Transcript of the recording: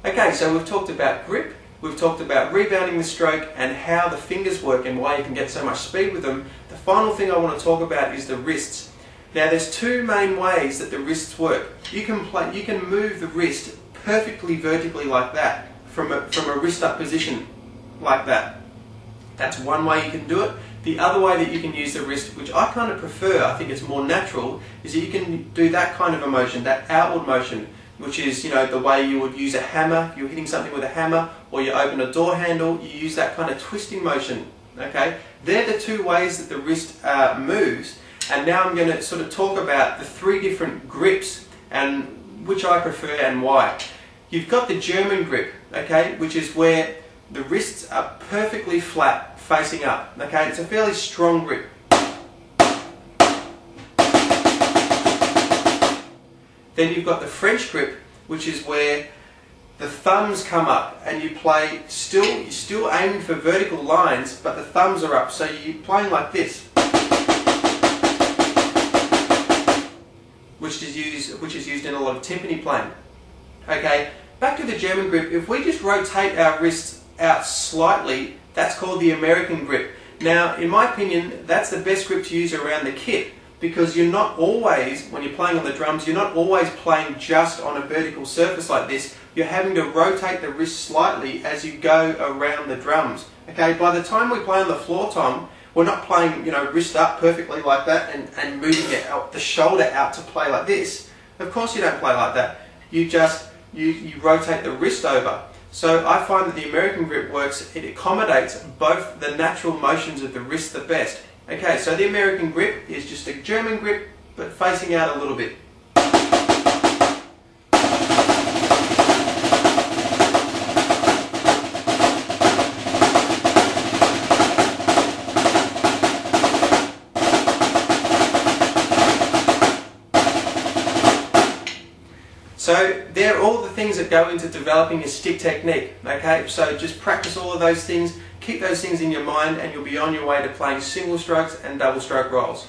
Okay, so we've talked about grip, we've talked about rebounding the stroke and how the fingers work and why you can get so much speed with them. The final thing I want to talk about is the wrists. Now there's two main ways that the wrists work. You can move the wrist perfectly vertically like that, from a wrist up position like that. That's one way you can do it. The other way that you can use the wrist, which I kind of prefer, I think it's more natural, is that you can do that kind of a motion, that outward motion, which is, you know, the way you would use a hammer. If you're hitting something with a hammer, or you open a door handle, you use that kind of twisting motion. Okay, they're the two ways that the wrist moves. And now I'm going to sort of talk about the three different grips and which I prefer and why. You've got the German grip, okay, which is where the wrists are perfectly flat, facing up. Okay, it's a fairly strong grip. Then you've got the French grip, which is where the thumbs come up and you play you're still aiming for vertical lines, but the thumbs are up, so you're playing like this, which is used in a lot of timpani playing. Okay, back to the German grip. If we just rotate our wrists out slightly, that's called the American grip. Now, in my opinion, that's the best grip to use around the kit, because you're not always, when you're playing on the drums, you're not always playing just on a vertical surface like this. You're having to rotate the wrist slightly as you go around the drums. Okay, by the time we play on the floor tom, we're not playing, you know, wrist up perfectly like that and moving it out, the shoulder out to play like this. Of course you don't play like that. You just, you rotate the wrist over. So I find that the American grip works, it accommodates both the natural motions of the wrist the best. Okay, so the American grip is just a German grip, but facing out a little bit. So they're all the things that go into developing your stick technique. Okay, so just practice all of those things, keep those things in your mind, and you'll be on your way to playing single strokes and double stroke rolls.